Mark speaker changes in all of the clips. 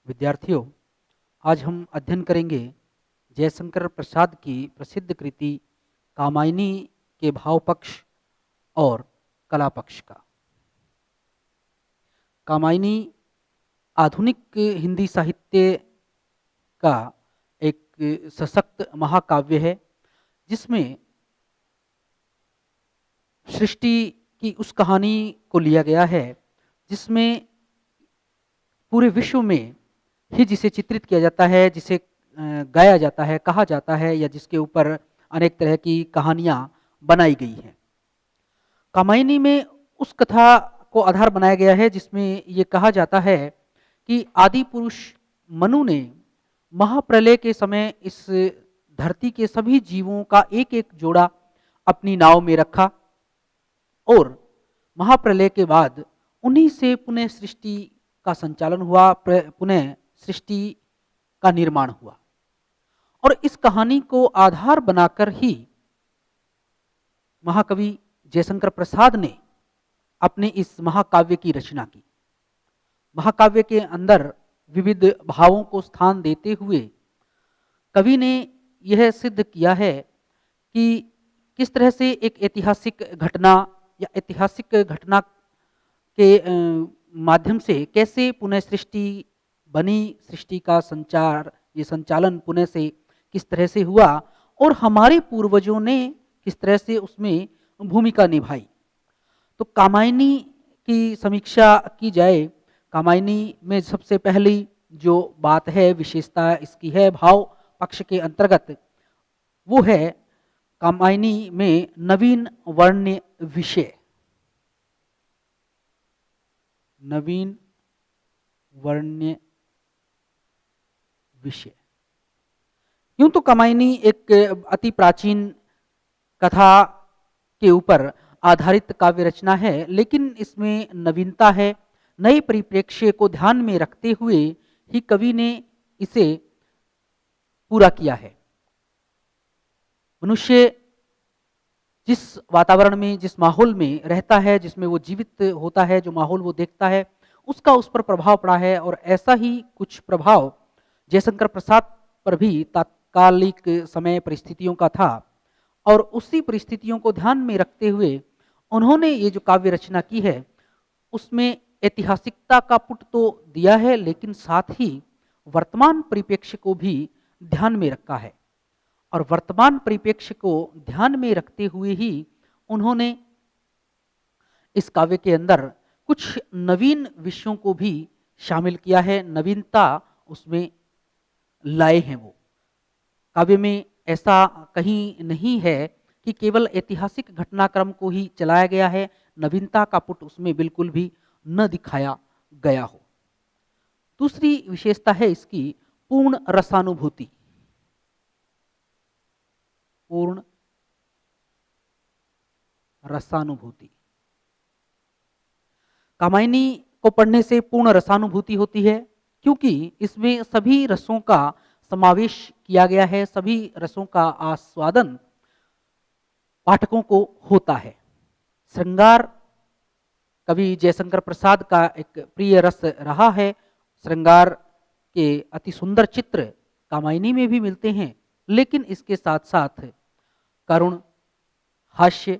Speaker 1: विद्यार्थियों, आज हम अध्ययन करेंगे जयशंकर प्रसाद की प्रसिद्ध कृति कामायनी के भाव पक्ष और कला पक्ष का। कामायनी आधुनिक हिंदी साहित्य का एक सशक्त महाकाव्य है, जिसमें सृष्टि की उस कहानी को लिया गया है जिसमें पूरे विश्व में ही जिसे चित्रित किया जाता है, जिसे गाया जाता है, कहा जाता है, या जिसके ऊपर अनेक तरह की कहानियां बनाई गई हैं। कामायनी में उस कथा को आधार बनाया गया है जिसमें ये कहा जाता है कि आदि पुरुष मनु ने महाप्रलय के समय इस धरती के सभी जीवों का एक एक जोड़ा अपनी नाव में रखा और महाप्रलय के बाद उन्हीं से पुनः सृष्टि का संचालन हुआ, पुनः सृष्टि का निर्माण हुआ। और इस कहानी को आधार बनाकर ही महाकवि जयशंकर प्रसाद ने अपने इस महाकाव्य की रचना की। महाकाव्य के अंदर विविध भावों को स्थान देते हुए कवि ने यह सिद्ध किया है कि किस तरह से एक ऐतिहासिक घटना या ऐतिहासिक घटना के माध्यम से कैसे पुनः सृष्टि बनी, सृष्टि का संचालन पुनः से किस तरह से हुआ और हमारे पूर्वजों ने किस तरह से उसमें भूमिका निभाई। तो कामायनी की समीक्षा की जाए, कामायनी में सबसे पहली जो बात है, विशेषता इसकी है भाव पक्ष के अंतर्गत, वो है कामायनी में नवीन वर्ण्य विषय। नवीन वर्ण्य विषय। यूं तो कामायनी एक अति प्राचीन कथा के ऊपर आधारित काव्य रचना है, लेकिन इसमें नवीनता है। नए परिप्रेक्ष्य को ध्यान में रखते हुए ही कवि ने इसे पूरा किया है। मनुष्य जिस वातावरण में, जिस माहौल में रहता है, जिसमें वो जीवित होता है, जो माहौल वो देखता है, उसका उस पर प्रभाव पड़ा है। और ऐसा ही कुछ प्रभाव जयशंकर प्रसाद पर भी तात्कालिक समय परिस्थितियों का था। और उसी परिस्थितियों को ध्यान में रखते हुए उन्होंने ये जो काव्य रचना की है, उसमें ऐतिहासिकता का पुट तो दिया है, लेकिन साथ ही वर्तमान परिप्रेक्ष्य को भी ध्यान में रखा है। और वर्तमान परिप्रेक्ष्य को ध्यान में रखते हुए ही उन्होंने इस काव्य के अंदर कुछ नवीन विषयों को भी शामिल किया है, नवीनता उसमें लाए हैं। वो काव्य में ऐसा कहीं नहीं है कि केवल ऐतिहासिक घटनाक्रम को ही चलाया गया है, नवीनता का पुट उसमें बिल्कुल भी न दिखाया गया हो। दूसरी विशेषता है इसकी पूर्ण रसानुभूति। पूर्ण रसानुभूति। कामायनी को पढ़ने से पूर्ण रसानुभूति होती है, क्योंकि इसमें सभी रसों का समावेश किया गया है, सभी रसों का आस्वादन पाठकों को होता है। श्रृंगार कवि जयशंकर प्रसाद का एक प्रिय रस रहा है। श्रृंगार के अति सुंदर चित्र कामायनी में भी मिलते हैं, लेकिन इसके साथ साथ करुण, हास्य,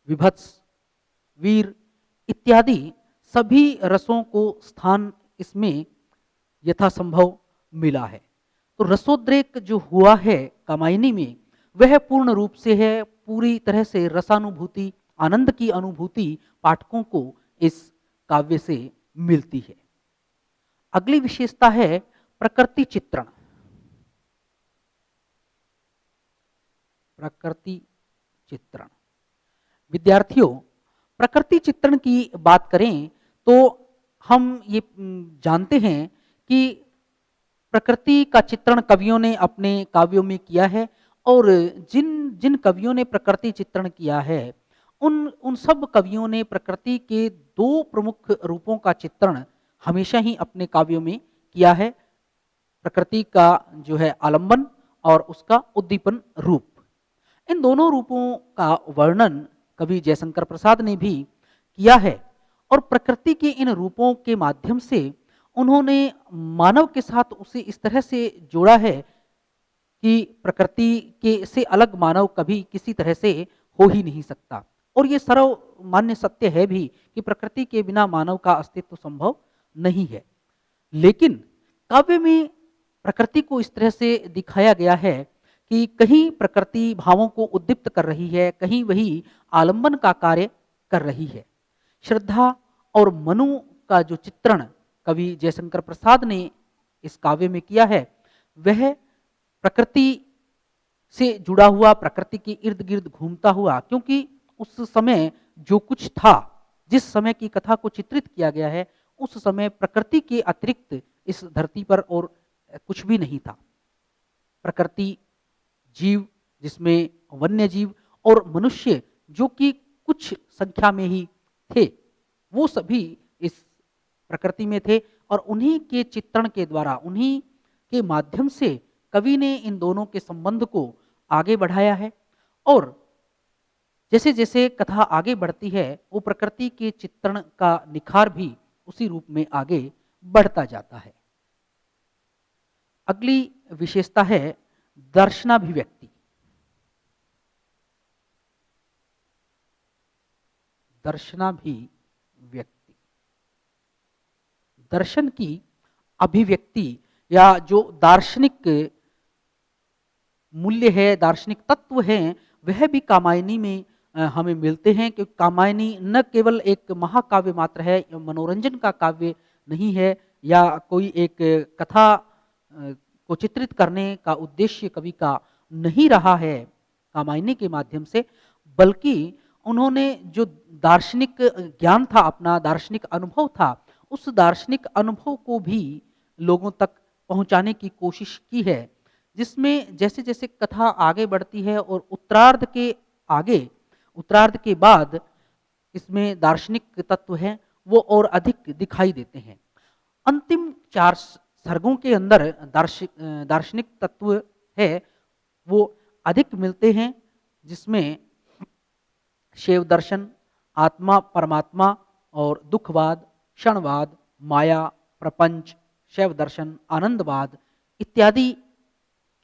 Speaker 1: विभत्स, वीर इत्यादि सभी रसों को स्थान इसमें यथासंभव मिला है। तो रसोद्रेक जो हुआ है कामायनी में, वह पूर्ण रूप से है। पूरी तरह से रसानुभूति, आनंद की अनुभूति पाठकों को इस काव्य से मिलती है। अगली विशेषता है प्रकृति चित्रण। प्रकृति चित्रण। विद्यार्थियों, प्रकृति चित्रण की बात करें तो हम ये जानते हैं कि प्रकृति का चित्रण कवियों ने अपने काव्यों में किया है। और जिन जिन कवियों ने प्रकृति चित्रण किया है, उन सब कवियों ने प्रकृति के दो प्रमुख रूपों का चित्रण हमेशा ही अपने काव्यों में किया है। प्रकृति का जो है आलंबन और उसका उद्दीपन रूप। इन दोनों रूपों का वर्णन कवि जयशंकर प्रसाद ने भी किया है। और प्रकृति के इन रूपों के माध्यम से उन्होंने मानव के साथ उसे इस तरह से जोड़ा है कि प्रकृति के से अलग मानव कभी किसी तरह से हो ही नहीं सकता। और ये सर्वमान्य सत्य है भी कि प्रकृति के बिना मानव का अस्तित्व संभव नहीं है। लेकिन काव्य में प्रकृति को इस तरह से दिखाया गया है कि कहीं प्रकृति भावों को उद्दीप्त कर रही है, कहीं वही आलंबन का कार्य कर रही है। श्रद्धा और मनु का जो चित्रण कवि जयशंकर प्रसाद ने इस काव्य में किया है, वह प्रकृति से जुड़ा हुआ, प्रकृति के इर्द गिर्द घूमता हुआ, क्योंकि उस समय जो कुछ था, जिस समय की कथा को चित्रित किया गया है, उस समय प्रकृति के अतिरिक्त इस धरती पर और कुछ भी नहीं था। प्रकृति, जीव जिसमें वन्य जीव और मनुष्य जो कि कुछ संख्या में ही थे, वो सभी इस प्रकृति में थे और उन्हीं के चित्रण के द्वारा, उन्हीं के माध्यम से कवि ने इन दोनों के संबंध को आगे बढ़ाया है। और जैसे जैसे कथा आगे बढ़ती है, वो प्रकृति के चित्रण का निखार भी उसी रूप में आगे बढ़ता जाता है। अगली विशेषता है दर्शनाभिव्यक्ति। दर्शनाभिव्यक्ति, दर्शन की अभिव्यक्ति या जो दार्शनिक मूल्य है, दार्शनिक तत्व हैं, वह भी कामायनी में हमें मिलते हैं। कि कामायनी न केवल एक महाकाव्य मात्र है, मनोरंजन का काव्य नहीं है, या कोई एक कथा को चित्रित करने का उद्देश्य कवि का नहीं रहा है कामायनी के माध्यम से, बल्कि उन्होंने जो दार्शनिक ज्ञान था, अपना दार्शनिक अनुभव था, उस दार्शनिक अनुभव को भी लोगों तक पहुंचाने की कोशिश की है, जिसमें जैसे जैसे कथा आगे बढ़ती है और उत्तरार्ध के बाद इसमें दार्शनिक तत्व हैं वो और अधिक दिखाई देते हैं। अंतिम 4 सर्गों के अंदर दार्शनिक तत्व है वो अधिक मिलते हैं, जिसमें शैव दर्शन, आत्मा परमात्मा और दुखवाद, क्षणवाद, माया, प्रपंच, शैव दर्शन, आनंदवाद इत्यादि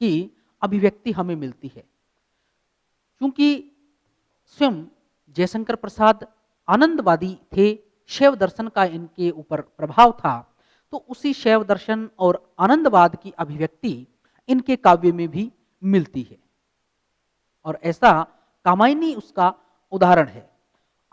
Speaker 1: की अभिव्यक्ति हमें मिलती है। क्योंकि स्वयं जयशंकर प्रसाद आनंदवादी थे, शैव दर्शन का इनके ऊपर प्रभाव था, तो उसी शैव दर्शन और आनंदवाद की अभिव्यक्ति इनके काव्य में भी मिलती है। और ऐसा कामायनी उसका उदाहरण है।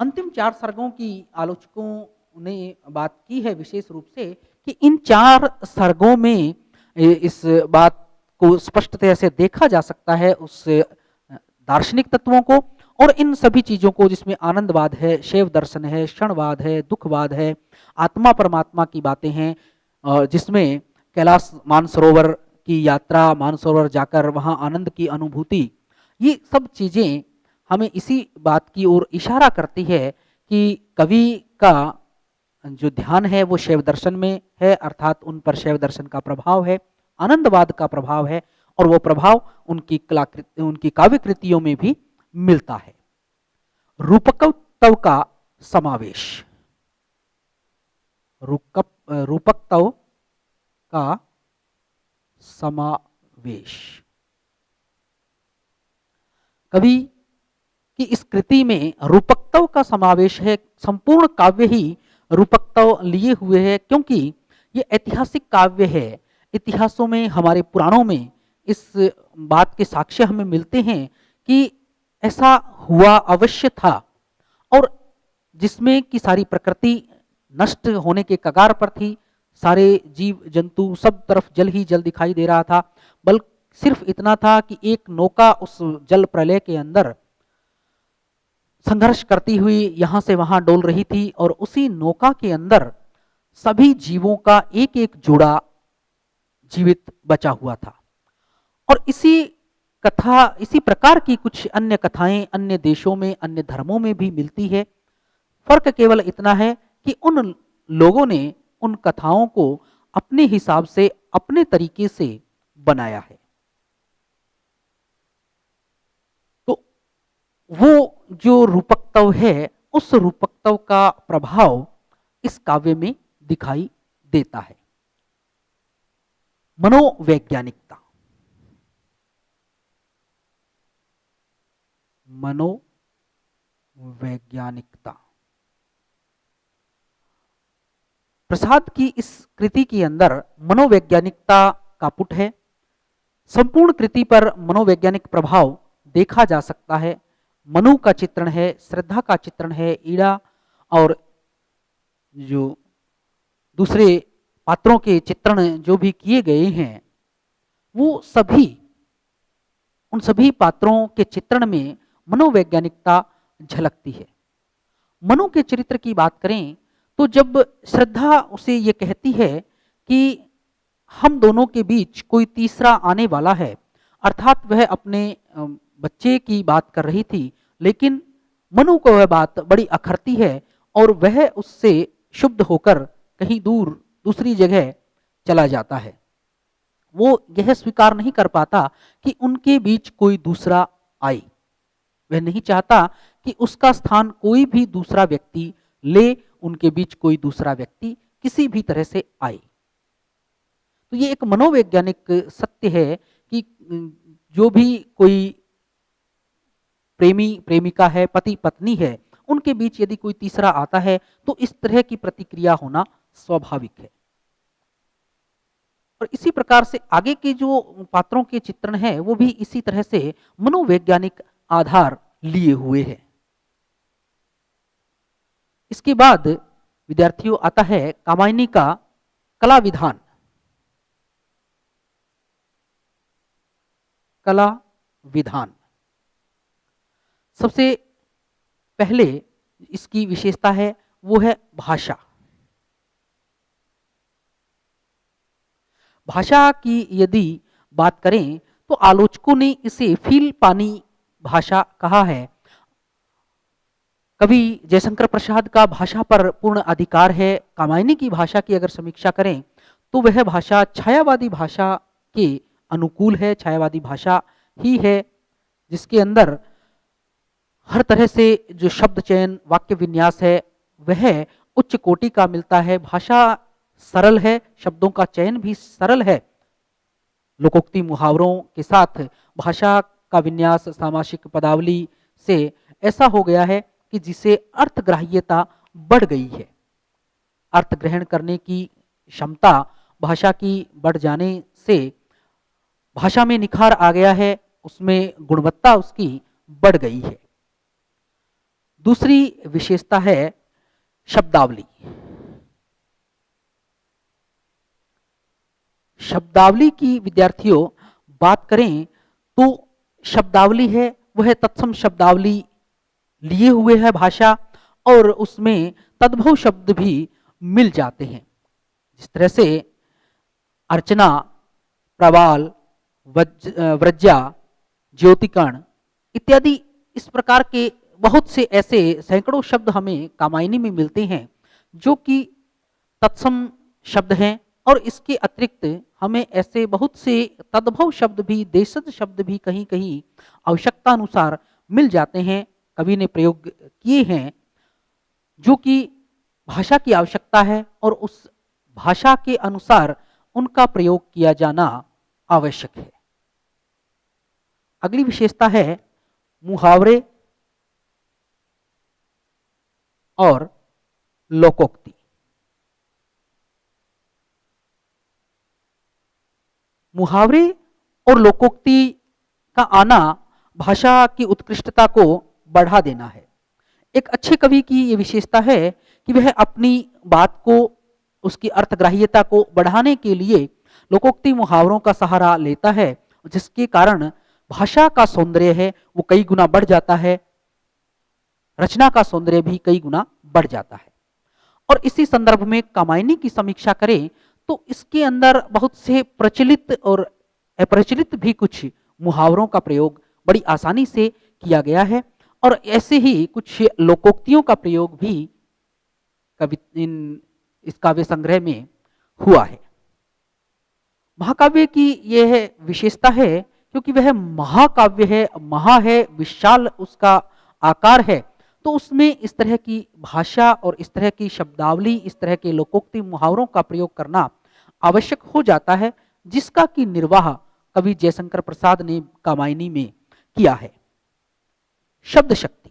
Speaker 1: अंतिम 4 सर्गों की आलोचकों ने बात की है विशेष रूप से कि इन 4 सर्गों में इस बात को स्पष्टतया से देखा जा सकता है, उस दार्शनिक तत्वों को और इन सभी चीजों को, जिसमें आनंदवाद है, शैव दर्शन है, क्षणवाद है, दुखवाद है, आत्मा परमात्मा की बातें हैं, जिसमें कैलाश मानसरोवर की यात्रा, मानसरोवर जाकर वहां आनंद की अनुभूति, ये सब चीजें हमें इसी बात की ओर इशारा करती है कि कवि का जो ध्यान है वो शैव दर्शन में है, अर्थात उन पर शैव दर्शन का प्रभाव है, आनंदवाद का प्रभाव है, और वो प्रभाव उनकी काव्य कृतियों में भी मिलता है। रूपकत्व का समावेश, रूपकत्व का समावेश, कवि की इस कृति में रूपकत्व का समावेश है। संपूर्ण काव्य ही रूपकत्व लिए हुए है, क्योंकि ये ऐतिहासिक काव्य है। इतिहासों में, हमारे पुराणों में इस बात के साक्ष्य हमें मिलते हैं कि ऐसा हुआ अवश्य था, और जिसमें कि सारी प्रकृति नष्ट होने के कगार पर थी, सारे जीव जंतु सब तरफ जल ही जल दिखाई दे रहा था, बल्कि सिर्फ इतना था कि एक नौका उस जल प्रलय के अंदर संघर्ष करती हुई यहां से वहां डोल रही थी, और उसी नौका के अंदर सभी जीवों का एक एक जोड़ा जीवित बचा हुआ था। और इसी प्रकार की कुछ अन्य कथाएं अन्य देशों में, अन्य धर्मों में भी मिलती है। फर्क केवल इतना है कि उन लोगों ने उन कथाओं को अपने हिसाब से, अपने तरीके से बनाया है। तो वो जो रूपकत्व है, उस रूपकत्व का प्रभाव इस काव्य में दिखाई देता है। मनोवैज्ञानिकता। मनोवैज्ञानिकता प्रसाद की इस कृति के अंदर मनोवैज्ञानिकता का पुट है। संपूर्ण कृति पर मनोवैज्ञानिक प्रभाव देखा जा सकता है। मनु का चित्रण है, श्रद्धा का चित्रण है, ईड़ा और जो दूसरे पात्रों के चित्रण जो भी किए गए हैं वो सभी, उन सभी पात्रों के चित्रण में मनोवैज्ञानिकता झलकती है। मनु के चरित्र की बात करें तो जब श्रद्धा उसे ये कहती है कि हम दोनों के बीच कोई तीसरा आने वाला है, अर्थात वह अपने बच्चे की बात कर रही थी, लेकिन मनु को वह बात बड़ी अखरती है और वह उससे शुद्ध होकर कहीं दूर दूसरी जगह चला जाता है। वो यह स्वीकार नहीं कर पाता कि उनके बीच कोई दूसरा आए। वह नहीं चाहता कि उसका स्थान कोई भी दूसरा व्यक्ति ले, उनके बीच कोई दूसरा व्यक्ति किसी भी तरह से आए। तो ये एक मनोवैज्ञानिक सत्य है कि जो भी कोई प्रेमी प्रेमिका है, पति पत्नी है, उनके बीच यदि कोई तीसरा आता है तो इस तरह की प्रतिक्रिया होना स्वाभाविक है। और इसी प्रकार से आगे के जो पात्रों के चित्रण है वो भी इसी तरह से मनोवैज्ञानिक आधार लिए हुए हैं। इसके बाद विद्यार्थियों आता है कामायनी का कला विधान। कला विधान सबसे पहले इसकी विशेषता है वो है भाषा। भाषा की यदि बात करें तो आलोचकों ने इसे फील पानी भाषा कहा है। कवि जयशंकर प्रसाद का भाषा पर पूर्ण अधिकार है। कामायनी की भाषा की अगर समीक्षा करें तो वह भाषा छायावादी भाषा के अनुकूल है, छायावादी भाषा ही है जिसके अंदर हर तरह से जो शब्द चयन, वाक्य विन्यास है वह उच्च कोटि का मिलता है। भाषा सरल है, शब्दों का चयन भी सरल है। लोकोक्ति मुहावरों के साथ भाषा का विन्यास सामासिक पदावली से ऐसा हो गया है कि जिसे अर्थग्राह्यता बढ़ गई है। अर्थ ग्रहण करने की क्षमता भाषा की बढ़ जाने से भाषा में निखार आ गया है, उसमें गुणवत्ता उसकी बढ़ गई है। दूसरी विशेषता है शब्दावली। शब्दावली की विद्यार्थियों बात करें तो शब्दावली है वह तत्सम शब्दावली लिए हुए है भाषा, और उसमें तद्भव शब्द भी मिल जाते हैं। जिस तरह से अर्चना, प्रवाल, व्रज्या, ज्योतिकर्ण इत्यादि इस प्रकार के बहुत से ऐसे सैकड़ों शब्द हमें कामायनी में मिलते हैं जो कि तत्सम शब्द हैं। और इसके अतिरिक्त हमें ऐसे बहुत से तद्भव शब्द भी, देशज शब्द भी कहीं कहीं आवश्यकता अनुसार मिल जाते हैं, कवि ने प्रयोग किए हैं, जो कि भाषा की आवश्यकता है और उस भाषा के अनुसार उनका प्रयोग किया जाना आवश्यक है। अगली विशेषता है मुहावरे और लोकोक्ति। मुहावरे और लोकोक्ति का आना भाषा की उत्कृष्टता को बढ़ा देना है। एक अच्छे कवि की ये विशेषता है कि वह अपनी बात को, उसकी अर्थग्राह्यता को बढ़ाने के लिए लोकोक्ति मुहावरों का सहारा लेता है, जिसके कारण भाषा का सौंदर्य है वो कई गुना बढ़ जाता है, रचना का सौंदर्य भी कई गुना बढ़ जाता है। और इसी संदर्भ में कामायनी की समीक्षा करें तो इसके अंदर बहुत से प्रचलित और अप्रचलित भी कुछ मुहावरों का प्रयोग बड़ी आसानी से किया गया है, और ऐसे ही कुछ लोकोक्तियों का प्रयोग भी इस काव्य संग्रह में हुआ है। महाकाव्य की यह विशेषता है क्योंकि वह महाकाव्य है, महा है, विशाल उसका आकार है, तो उसमें इस तरह की भाषा और इस तरह की शब्दावली, इस तरह के लोकोक्ति मुहावरों का प्रयोग करना आवश्यक हो जाता है। जिसका कि निर्वाह कवि जयशंकर प्रसाद ने कामायनी में किया है। शब्द शक्ति।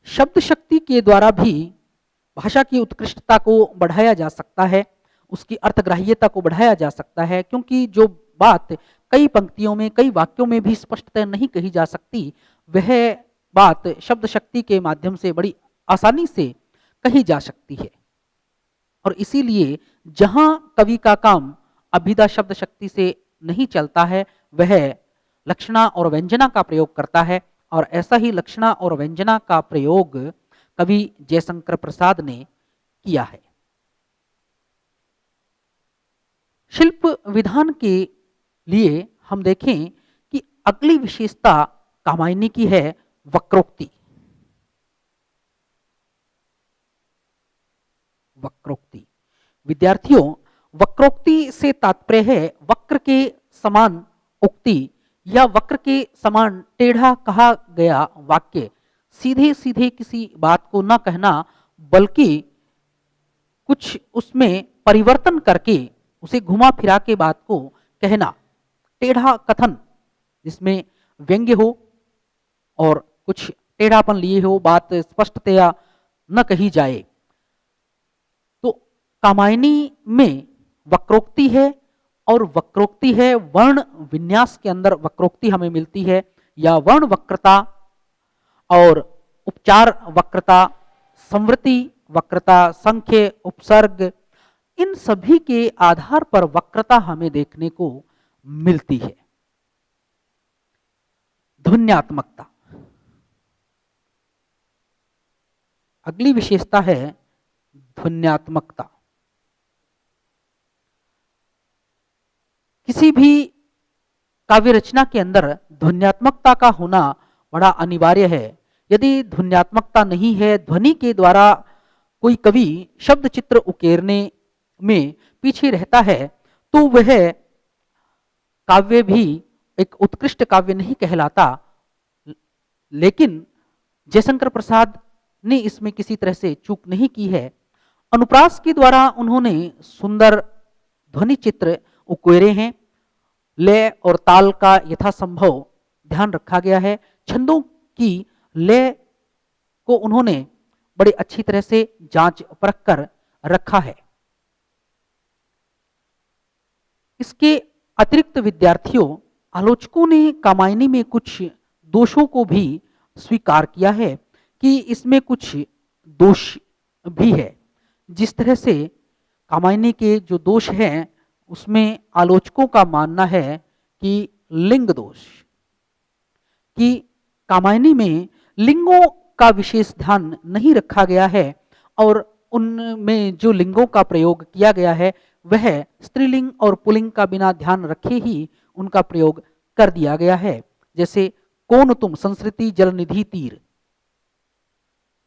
Speaker 1: शब्द शक्ति के द्वारा भी भाषा की उत्कृष्टता को बढ़ाया जा सकता है, उसकी अर्थग्राह्यता को बढ़ाया जा सकता है, क्योंकि जो बात कई पंक्तियों में, कई वाक्यों में भी स्पष्टतः नहीं कही जा सकती, वह बात शब्द शक्ति के माध्यम से बड़ी आसानी से कही जा सकती है। और इसीलिए जहां कवि का काम अभिधा शब्द शक्ति से नहीं चलता है, वह लक्षणा और व्यंजना का प्रयोग करता है, और ऐसा ही लक्षणा और व्यंजना का प्रयोग कवि जयशंकर प्रसाद ने किया है। शिल्प विधान के लिए हम देखें कि अगली विशेषता कामायनी की है वक्रोक्ति। वक्रोक्ति विद्यार्थियों, वक्रोक्ति से तात्पर्य है वक्र के समान उक्ति या वक्र के समान टेढ़ा कहा गया वाक्य सीधे सीधे किसी बात को न कहना, बल्कि कुछ उसमें परिवर्तन करके उसे घुमा फिरा के बात को कहना। टेढ़ा कथन जिसमें व्यंग्य हो और कुछ टेढ़ापन लिए हो, बात स्पष्टतया न कही जाए। तो कामायनी में वक्रोक्ति है, और वक्रोक्ति है वर्ण विन्यास के अंदर वक्रोक्ति हमें मिलती है, या वर्ण वक्रता और उपचार वक्रता, संवृत्ति वक्रता, संख्य, उपसर्ग, इन सभी के आधार पर वक्रता हमें देखने को मिलती है। ध्वन्यात्मकता अगली विशेषता है। ध्वन्यात्मकता किसी भी काव्य रचना के अंदर ध्वन्यात्मकता का होना बड़ा अनिवार्य है। यदि ध्वन्यात्मकता नहीं है, ध्वनि के द्वारा कोई कवि शब्द चित्र उकेरने में पीछे रहता है, तो वह काव्य भी एक उत्कृष्ट काव्य नहीं कहलाता। लेकिन जयशंकर प्रसाद ने इसमें किसी तरह से चूक नहीं की है। अनुप्रास के द्वारा उन्होंने सुंदर ध्वनि चित्र उकेरे हैं। लय और ताल का यथासंभव ध्यान रखा गया है। छंदों की लय को उन्होंने बड़ी अच्छी तरह से जांच परख कर रखा है। इसके अतिरिक्त विद्यार्थियों, आलोचकों ने कामायनी में कुछ दोषों को भी स्वीकार किया है कि इसमें कुछ दोष भी है। जिस तरह से कामायनी के जो दोष हैं, उसमें आलोचकों का मानना है कि लिंग दोष, कि कामायनी में लिंगों का विशेष ध्यान नहीं रखा गया है, और उनमें जो लिंगों का प्रयोग किया गया है वह स्त्रीलिंग और पुल्लिंग का बिना ध्यान रखे ही उनका प्रयोग कर दिया गया है। जैसे कौन तुम, संस्कृति, जलनिधि, तीर।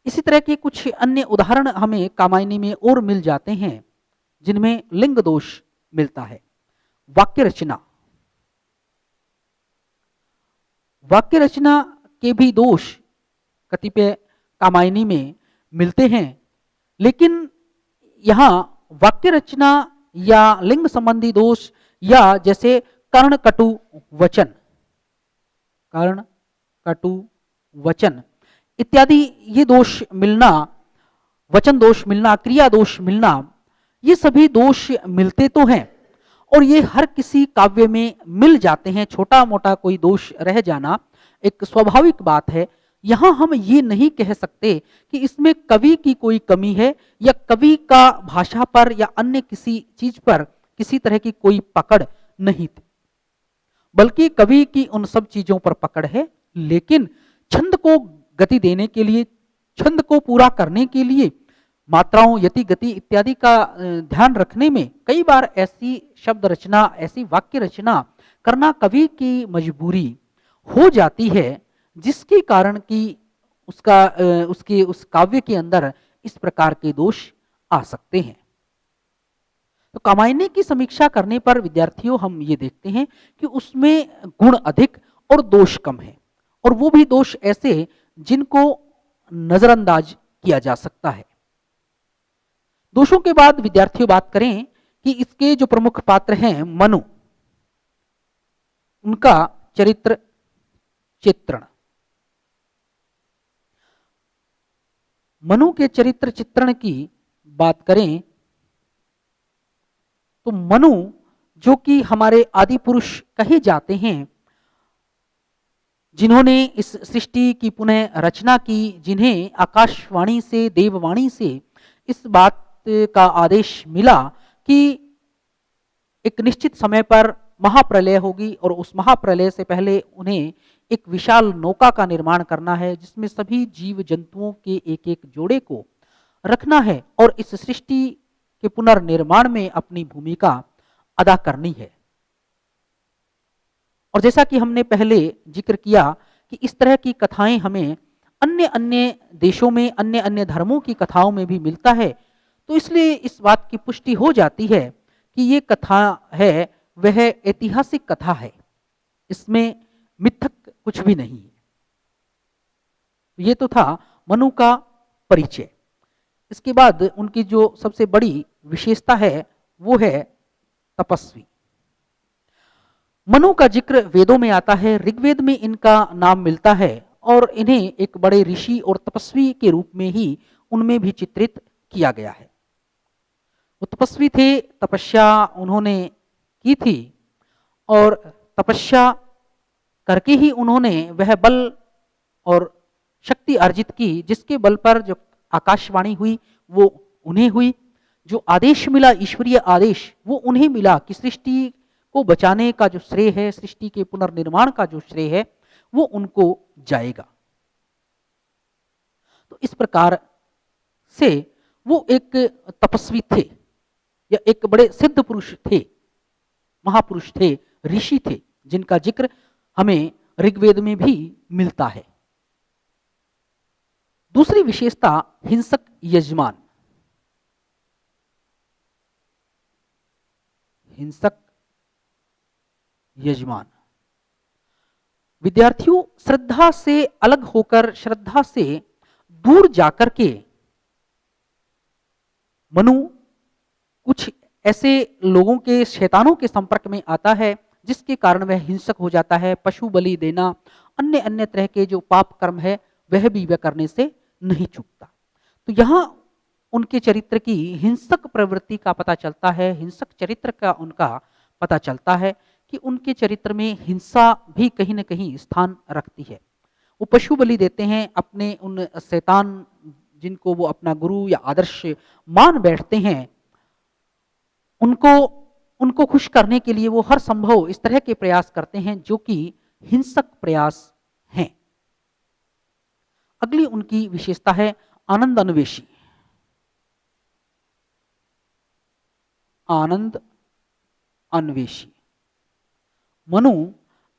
Speaker 1: इसी तरह के कुछ अन्य उदाहरण हमें कामायनी में और मिल जाते हैं जिनमें लिंग दोष मिलता है। वाक्य रचना, वाक्य रचना के भी दोष कतिपय कामायनी में मिलते हैं, लेकिन यहाँ वाक्य रचना या लिंग संबंधी दोष, या जैसे कर्ण कटु वचन, कर्ण कटु वचन इत्यादि, ये दोष मिलना, वचन दोष मिलना, क्रिया दोष मिलना, ये सभी दोष मिलते तो हैं और ये हर किसी काव्य में मिल जाते हैं। छोटा मोटा कोई दोष रह जाना एक स्वाभाविक बात है। यहां हम ये नहीं कह सकते कि इसमें कवि की कोई कमी है, या कवि का भाषा पर या अन्य किसी चीज पर किसी तरह की कोई पकड़ नहीं थी, बल्कि कवि की उन सब चीजों पर पकड़ है। लेकिन छंद को गति देने के लिए, छंद को पूरा करने के लिए मात्राओं, यति, गति इत्यादि का ध्यान रखने में कई बार ऐसी शब्द रचना, ऐसी वाक्य रचना करना कवि की मजबूरी हो जाती है, जिसके कारण कि उसके उस काव्य के अंदर इस प्रकार के दोष आ सकते हैं। तो कामायनी की समीक्षा करने पर विद्यार्थियों हम ये देखते हैं कि उसमें गुण अधिक और दोष कम है, और वो भी दोष ऐसे जिनको नजरअंदाज किया जा सकता है। दोषों के बाद विद्यार्थियों बात करें कि इसके जो प्रमुख पात्र हैं मनु, उनका चरित्र चित्रण। मनु के चरित्र चित्रण की बात करें तो मनु जो कि हमारे आदि पुरुष कहे जाते हैं, जिन्होंने इस सृष्टि की पुनः रचना की, जिन्हें आकाशवाणी से, देववाणी से इस बात का आदेश मिला कि एक निश्चित समय पर महाप्रलय होगी और उस महाप्रलय से पहले उन्हें एक विशाल नौका का निर्माण करना है, जिसमें सभी जीव जंतुओं के एक एक जोड़े को रखना है और इस सृष्टि के पुनर्निर्माण में अपनी भूमिका अदा करनी है। और जैसा कि हमने पहले जिक्र किया कि इस तरह की कथाएं हमें अन्य अन्य देशों में, अन्य अन्य धर्मों की कथाओं में भी मिलता है, तो इसलिए इस बात की पुष्टि हो जाती है कि ये कथा है वह ऐतिहासिक कथा है, इसमें मिथक कुछ भी नहीं है। ये तो था मनु का परिचय। इसके बाद उनकी जो सबसे बड़ी विशेषता है वो है तपस्वी। मनु का जिक्र वेदों में आता है, ऋग्वेद में इनका नाम मिलता है और इन्हें एक बड़े ऋषि और तपस्वी के रूप में ही उनमें भी चित्रित किया गया है। वो तपस्वी थे, तपस्या उन्होंने की थी और तपस्या करके ही उन्होंने वह बल और शक्ति अर्जित की जिसके बल पर जो आकाशवाणी हुई वो उन्हें हुई, जो आदेश मिला, ईश्वरीय आदेश, वो उन्हें मिला कि सृष्टि को बचाने का जो श्रेय है, सृष्टि के पुनर्निर्माण का जो श्रेय है, वो उनको जाएगा। तो इस प्रकार से वो एक तपस्वी थे या एक बड़े सिद्ध पुरुष थे, महापुरुष थे, ऋषि थे, जिनका जिक्र हमें ऋग्वेद में भी मिलता है। दूसरी विशेषता हिंसक यजमान। हिंसक यजमान विद्यार्थियों, श्रद्धा से अलग होकर, श्रद्धा से दूर जाकर के मनु कुछ ऐसे लोगों के, शैतानों के संपर्क में आता है जिसके कारण वह हिंसक हो जाता है। पशु बलि देना, अन्य अन्य तरह के जो पाप कर्म है वह भी वह करने से नहीं चूकता। तो यहाँ उनके चरित्र की हिंसक प्रवृत्ति का पता चलता है, हिंसक चरित्र का उनका पता चलता है कि उनके चरित्र में हिंसा भी कहीं न कहीं स्थान रखती है। वो पशु बलि देते हैं अपने उन शैतान जिनको वो अपना गुरु या आदर्श मान बैठते हैं, उनको खुश करने के लिए वो हर संभव इस तरह के प्रयास करते हैं जो कि हिंसक प्रयास हैं। अगली उनकी विशेषता है आनंद अन्वेषी। आनंद अन्वेषी मनु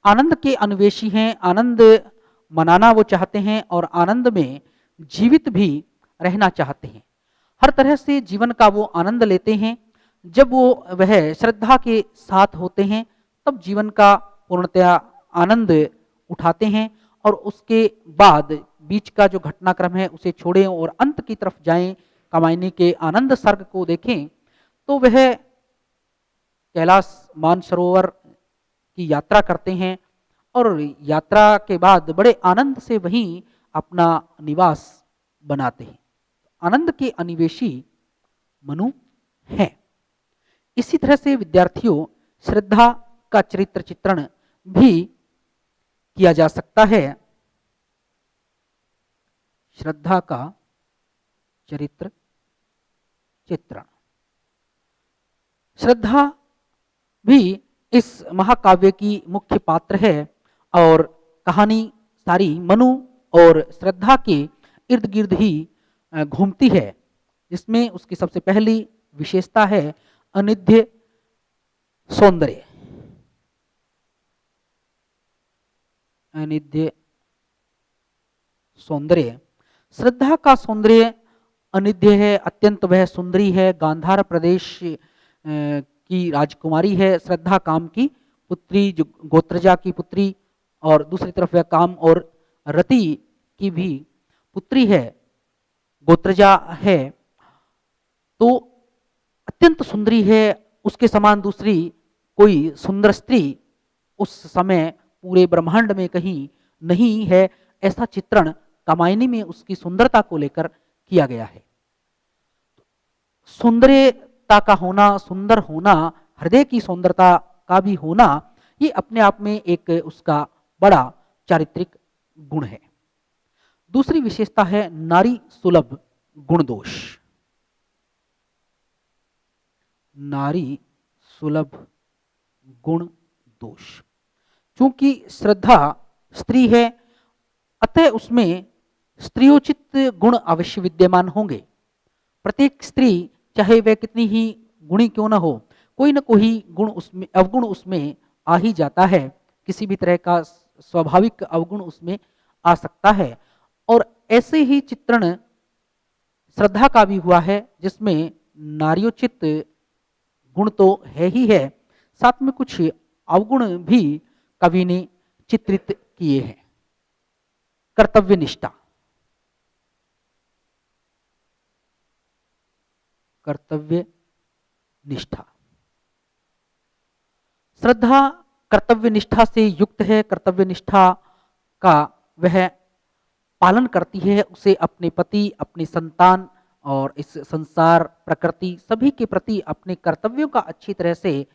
Speaker 1: आनंद के अन्वेषी हैं, आनंद मनाना वो चाहते हैं और आनंद में जीवित भी रहना चाहते हैं। हर तरह से जीवन का वो आनंद लेते हैं। जब वो वह श्रद्धा के साथ होते हैं तब जीवन का पूर्णतया आनंद उठाते हैं और उसके बाद बीच का जो घटनाक्रम है उसे छोड़ें और अंत की तरफ जाएं, कमायनी के आनंद सर्ग को देखें, तो वह कैलाश मानसरोवर की यात्रा करते हैं और यात्रा के बाद बड़े आनंद से वहीं अपना निवास बनाते हैं। आनंद के अन्वेषी मनु हैं। इसी तरह से विद्यार्थियों, श्रद्धा का चरित्र चित्रण भी किया जा सकता है। श्रद्धा का चरित्र चित्रण, श्रद्धा भी इस महाकाव्य की मुख्य पात्र है और कहानी सारी मनु और श्रद्धा के इर्द गिर्द ही घूमती है, जिसमें उसकी सबसे पहली विशेषता है अनिध्य सौंदर्य। अनिध्य सौंदर्य, श्रद्धा का सौंदर्य अनिध्य है, अत्यंत वह सुंदरी है, गांधार प्रदेश की राजकुमारी है। श्रद्धा काम की पुत्री, जो गोत्रजा की पुत्री, और दूसरी तरफ वह काम और रति की भी पुत्री है, गोत्रजा है। तो अत्यंत सुंदरी है, उसके समान दूसरी कोई सुंदर स्त्री उस समय पूरे ब्रह्मांड में कहीं नहीं है, ऐसा चित्रण कामायनी में उसकी सुंदरता को लेकर किया गया है। सुंदरता का होना, सुंदर होना, हृदय की सुंदरता का भी होना, ये अपने आप में एक उसका बड़ा चारित्रिक गुण है। दूसरी विशेषता है नारी सुलभ गुण दोष। नारी सुलभ गुण दोष, चूंकि श्रद्धा स्त्री है, अतः उसमें स्त्रियोचित गुण अवश्य विद्यमान होंगे। प्रत्येक स्त्री चाहे वह कितनी ही गुणी क्यों न हो, कोई न कोई गुण उसमें, अवगुण उसमें आ ही जाता है, किसी भी तरह का स्वाभाविक अवगुण उसमें आ सकता है। और ऐसे ही चित्रण श्रद्धा का भी हुआ है, जिसमें नार्योचित गुण तो है ही है, साथ में कुछ अवगुण भी कवि ने चित्रित किए हैं। कर्तव्य निष्ठा, कर्तव्य निष्ठा, श्रद्धा कर्तव्य निष्ठा से युक्त है। कर्तव्य निष्ठा का वह पालन करती है, उसे अपने पति, अपनी संतान और इस संसार, प्रकृति सभी के प्रति अपने कर्तव्यों का अच्छी तरह से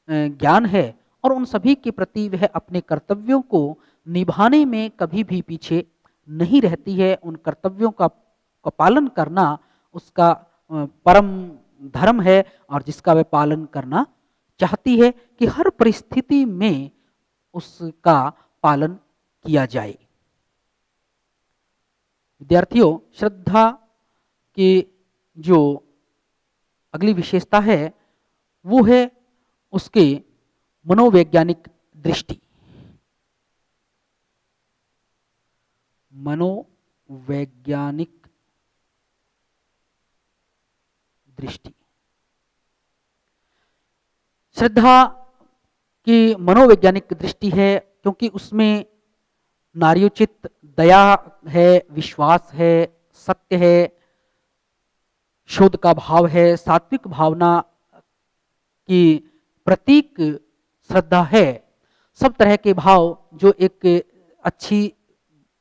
Speaker 1: ज्ञान है, और उन सभी के प्रति वह अपने कर्तव्यों को निभाने में कभी भी पीछे नहीं रहती है। उन कर्तव्यों का पालन करना उसका परम धर्म है, और जिसका वह पालन करना चाहती है कि हर परिस्थिति में उसका पालन किया जाए। विद्यार्थियों, श्रद्धा की जो अगली विशेषता है वो है उसके मनोवैज्ञानिक दृष्टि। मनोवैज्ञानिक दृष्टि, श्रद्धा की मनोवैज्ञानिक दृष्टि है, क्योंकि उसमें नार्योचित दया है, विश्वास है, सत्य है, शोध का भाव है, सात्विक भावना की प्रतीक श्रद्धा है। सब तरह के भाव जो एक अच्छी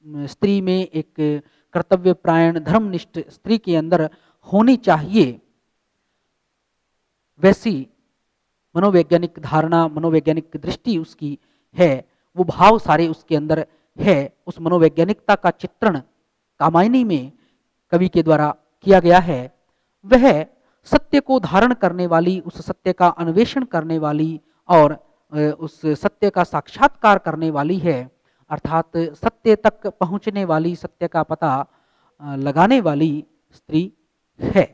Speaker 1: स्त्री में, एक कर्तव्यपरायण धर्मनिष्ठ स्त्री के अंदर होनी चाहिए, वैसी मनोवैज्ञानिक धारणा, मनोवैज्ञानिक दृष्टि उसकी है, वो भाव सारे उसके अंदर है। उस मनोवैज्ञानिकता का चित्रण कामायनी में कवि के द्वारा किया गया है। वह सत्य को धारण करने वाली, उस सत्य का अन्वेषण करने वाली और उस सत्य का साक्षात्कार करने वाली है, अर्थात सत्य तक पहुंचने वाली, सत्य का पता लगाने वाली स्त्री है।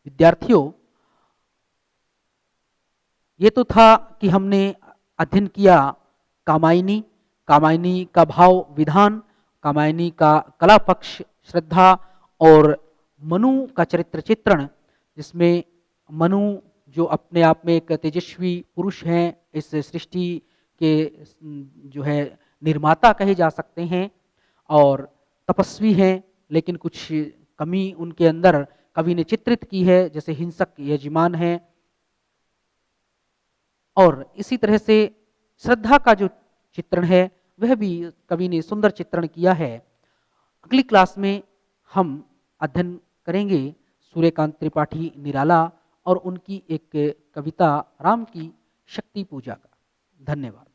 Speaker 1: विद्यार्थियों, ये तो था कि हमने अध्ययन किया कामायनी, कामायनी का भाव विधान, कामायनी का कला पक्ष श्रद्धा, और मनु का चरित्र चित्रण, जिसमें मनु जो अपने आप में एक तेजस्वी पुरुष हैं, इस सृष्टि के जो है निर्माता कहे जा सकते हैं, और तपस्वी हैं, लेकिन कुछ कमी उनके अंदर कवि ने चित्रित की है, जैसे हिंसक यजमान है। और इसी तरह से श्रद्धा का जो चित्रण है वह भी कवि ने सुंदर चित्रण किया है। अगली क्लास में हम अध्ययन करेंगे सूर्यकांत त्रिपाठी निराला और उनकी एक कविता राम की शक्ति पूजा का। धन्यवाद।